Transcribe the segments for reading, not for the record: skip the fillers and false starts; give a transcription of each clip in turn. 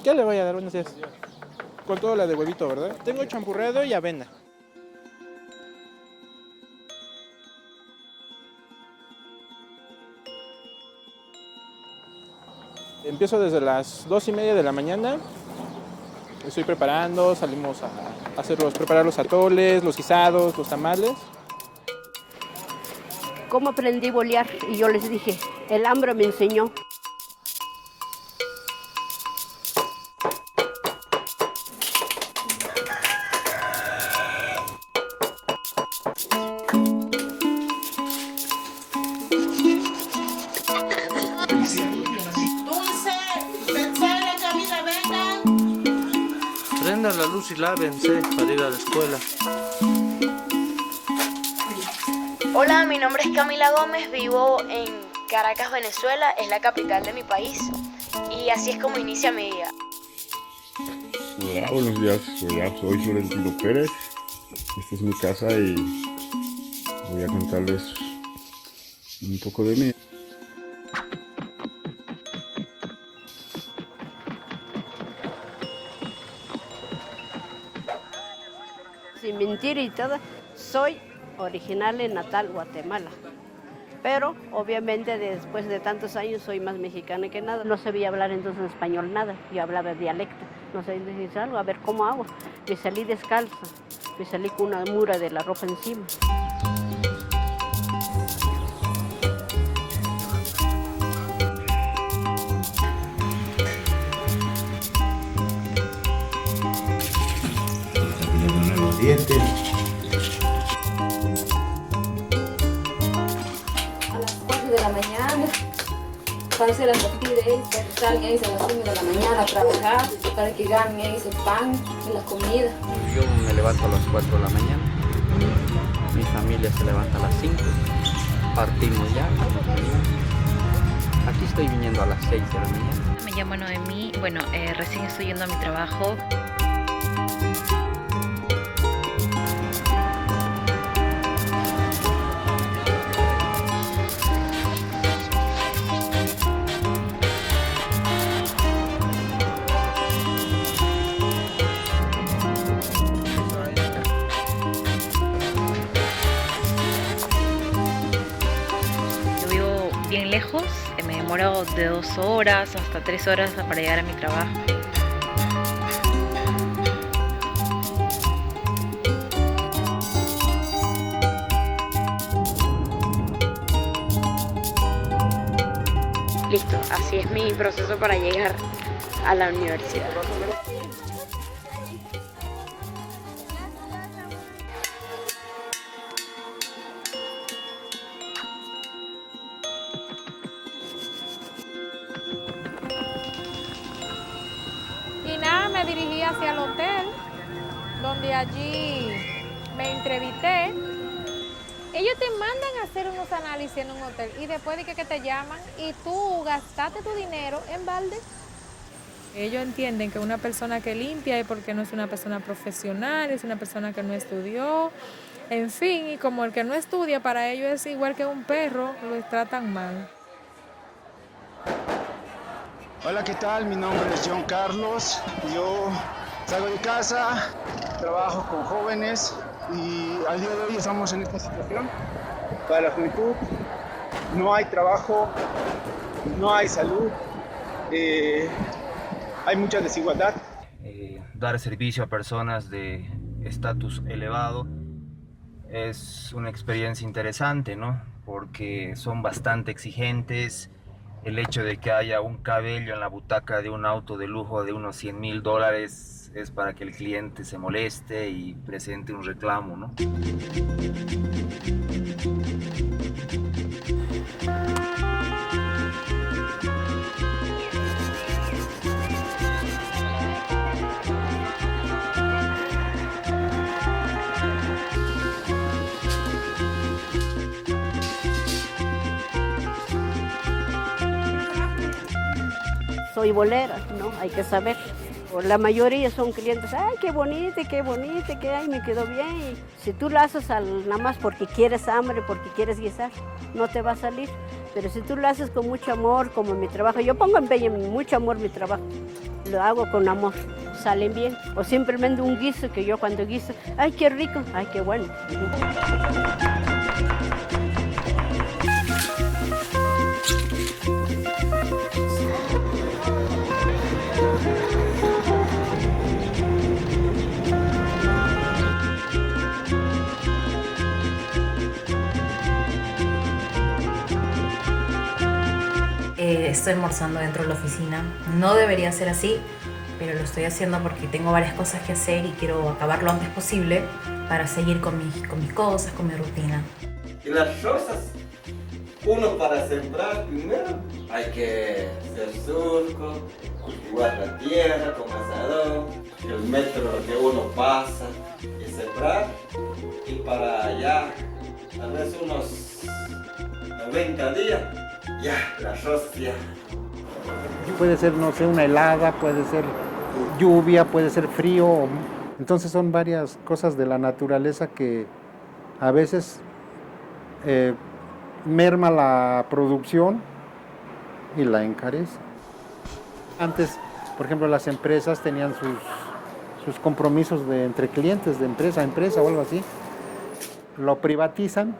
¿Qué le voy a dar? Buenos días. Con todo la de huevito, ¿verdad? Tengo champurrado y avena. Empiezo desde las 2:30 de la mañana. Estoy preparando, salimos a preparar los atoles, los guisados, los tamales. ¿Cómo aprendí a bolear? Y yo les dije, el hambre me enseñó. Prendan la luz y lávense para ir a la escuela. Hola, mi nombre es Camila Gómez, vivo en Caracas, Venezuela, es la capital de mi país y así es como inicia mi día. Hola, buenos días, hola, soy Florentino Pérez, esta es mi casa y voy a contarles un poco de mí. Sin mentir y todo, soy original en Natal, Guatemala. Pero obviamente después de tantos años soy más mexicana que nada. No sabía hablar entonces español nada, yo hablaba dialecto. No sé decir algo, a ver cómo hago. Me salí descalza, me salí con una mura de la ropa encima. Los dientes. A las 4 de la mañana, para hacer las actividades, para que salgan a las 5 de la mañana a trabajar, para que ganen ese pan y la comida. Yo me levanto a las 4 de la mañana, mi familia se levanta a las 5, partimos ya. Aquí estoy viniendo a las 6 de la mañana. Me llamo Noemí, recién estoy yendo a mi trabajo. Bien lejos, me demoro de 2 horas hasta 3 horas para llegar a mi trabajo. Listo, así es mi proceso para llegar a la universidad. Y nada, me dirigí hacia el hotel, donde allí me entrevisté. Ellos te mandan a hacer unos análisis en un hotel y después de que te llaman y tú gastaste tu dinero en balde. Ellos entienden que una persona que limpia es porque no es una persona profesional, es una persona que no estudió, en fin, y como el que no estudia para ellos es igual que un perro, lo tratan mal. Hola, ¿qué tal? Mi nombre es John Carlos. Yo salgo de casa, trabajo con jóvenes y al día de hoy estamos en esta situación. Para la juventud no hay trabajo, no hay salud, hay mucha desigualdad. Dar servicio a personas de estatus elevado es una experiencia interesante, ¿no? Porque son bastante exigentes. El hecho de que haya un cabello en la butaca de un auto de lujo de unos $100,000 es para que el cliente se moleste y presente un reclamo, ¿no? Soy bolera, ¿no? Hay que saber. La mayoría son clientes, ay, qué bonito, que ay, me quedó bien. Y si tú lo haces nada más porque quieres hambre, porque quieres guisar, no te va a salir. Pero si tú lo haces con mucho amor, como mi trabajo, yo pongo empeño en mucho amor mi trabajo, lo hago con amor, salen bien. O simplemente un guiso que yo cuando guiso, ay, qué rico, ay, qué bueno. Estoy almorzando dentro de la oficina. No debería ser así, pero lo estoy haciendo porque tengo varias cosas que hacer y quiero acabar lo antes posible para seguir con mis cosas, con mi rutina. Y las rosas, uno para sembrar primero hay que hacer surco, cultivar la tierra con asadón, el metro que uno pasa y sembrar, y para ya tal vez unos 90 días ya las rosas ya. Puede ser, no sé, una helada, puede ser lluvia, puede ser frío. Entonces son varias cosas de la naturaleza que a veces merma la producción y la encarece. Antes, por ejemplo, las empresas tenían sus compromisos entre clientes, de empresa a empresa o algo así. Lo privatizan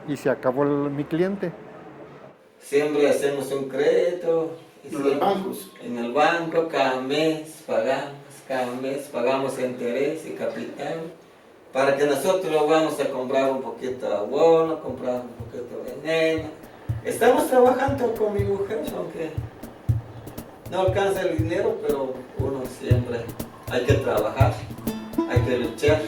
y se acabó mi cliente. Siempre hacemos un crédito. En el banco cada mes pagamos interés y capital para que nosotros vamos a comprar un poquito de abono, comprar un poquito de veneno. Estamos trabajando con mi mujer, aunque no alcanza el dinero, pero uno siempre hay que trabajar, hay que luchar.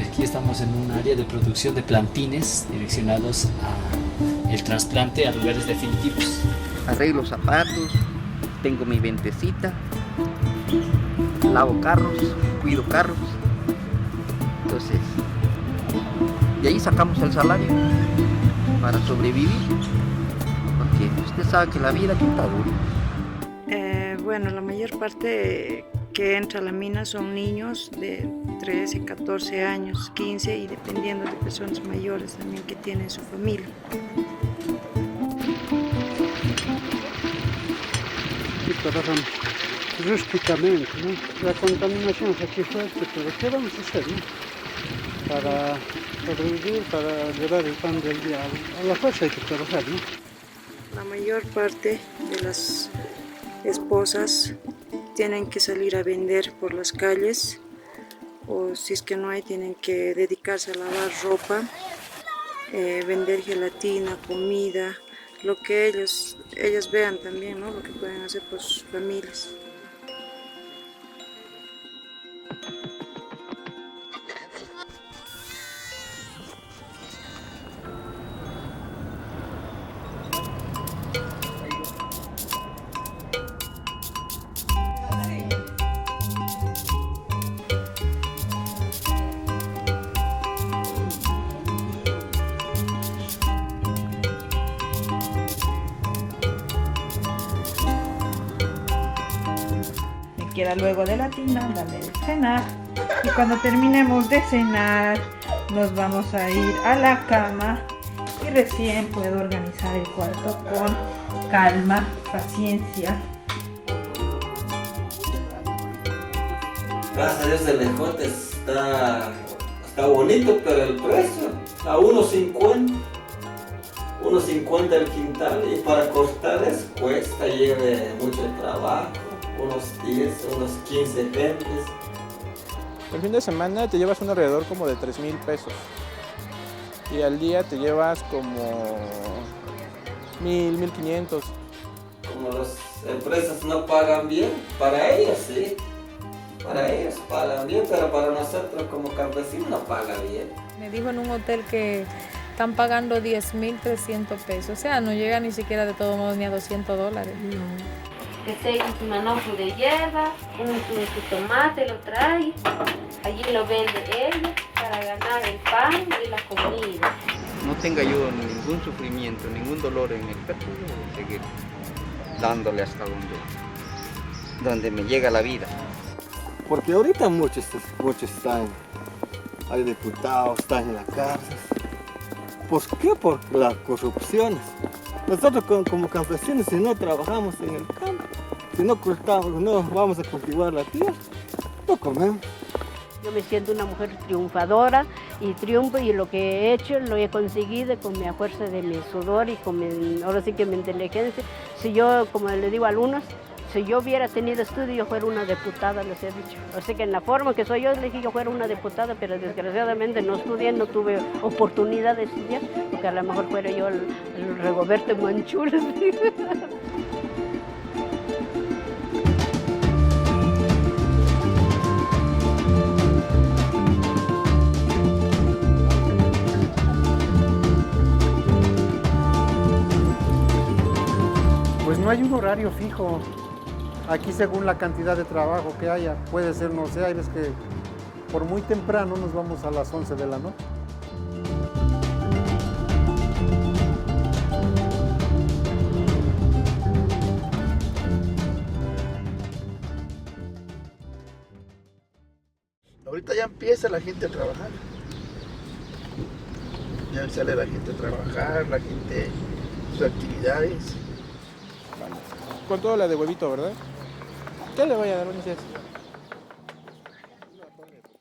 Aquí estamos en un área de producción de plantines direccionados al trasplante a lugares definitivos. Arreglo zapatos, tengo mi ventecita, lavo carros, cuido carros. Entonces, de ahí sacamos el salario para sobrevivir, porque usted sabe que la vida aquí está dura. Bueno, la mayor parte que entra a la mina son niños de 13, 14 años, 15 y dependiendo de personas mayores también que tienen su familia. Y trabajan rústicamente, ¿no? La contaminación es aquí fuerte, pero ¿qué vamos a hacer, no? Para sobrevivir, para llevar el pan del día, a la fuerza hay que trabajar, ¿no? La mayor parte de las esposas tienen que salir a vender por las calles, o si es que no hay, tienen que dedicarse a lavar ropa, vender gelatina, comida, lo que ellas vean también, ¿no? Lo que pueden hacer por sus familias. Queda luego de la tina, darle de cenar, y cuando terminemos de cenar nos vamos a ir a la cama y recién puedo organizar el cuarto con calma, paciencia. Gracias a Dios el ejote está bonito, pero el precio a 1.50. 1.50 el quintal, y para cortar cuesta, lleve mucho trabajo. Unos 10, unos 15 gentes. El fin de semana te llevas un alrededor como de 3,000 pesos. Y al día te llevas como 1,000, 1,500. Como las empresas no pagan bien, para ellos sí. Para ellos pagan bien, pero para nosotros como campesinos no paga bien. Me dijo en un hotel que están pagando 10,300 pesos. O sea, no llega ni siquiera de todos modos ni a $200. No. que sea un manojo de hierba, su tomate lo trae, allí lo vende ella para ganar el pan y la comida. No tenga yo ningún sufrimiento, ningún dolor en el pecho, yo voy a seguir dándole hasta donde me llega la vida. Porque ahorita muchos están, hay diputados, están en la cárcel. ¿Por qué? Por las corrupciones. Nosotros como campesinos, si no trabajamos en el campo, si no cortamos, no vamos a cultivar la tierra, no comemos. Yo me siento una mujer triunfadora y triunfo, y lo que he hecho lo he conseguido con mi fuerza de mi sudor y ahora sí que mi inteligencia. Si yo, como le digo a algunos, si yo hubiera tenido estudio, yo fuera una diputada, les he dicho. O sea que en la forma que soy yo, les dije yo fuera una diputada, pero desgraciadamente no estudié, no tuve oportunidad de estudiar, porque a lo mejor fuera yo el Rigoberto Menchú, les digo. Pues no hay un horario fijo. Aquí según la cantidad de trabajo que haya, puede ser, no sé, hay veces que por muy temprano nos vamos a las 11 de la noche. Ahorita ya empieza la gente a trabajar. Ya sale la gente a trabajar, la gente, sus actividades. Con todo la de huevito, ¿verdad? ¿Qué le voy a dar? Buenos días.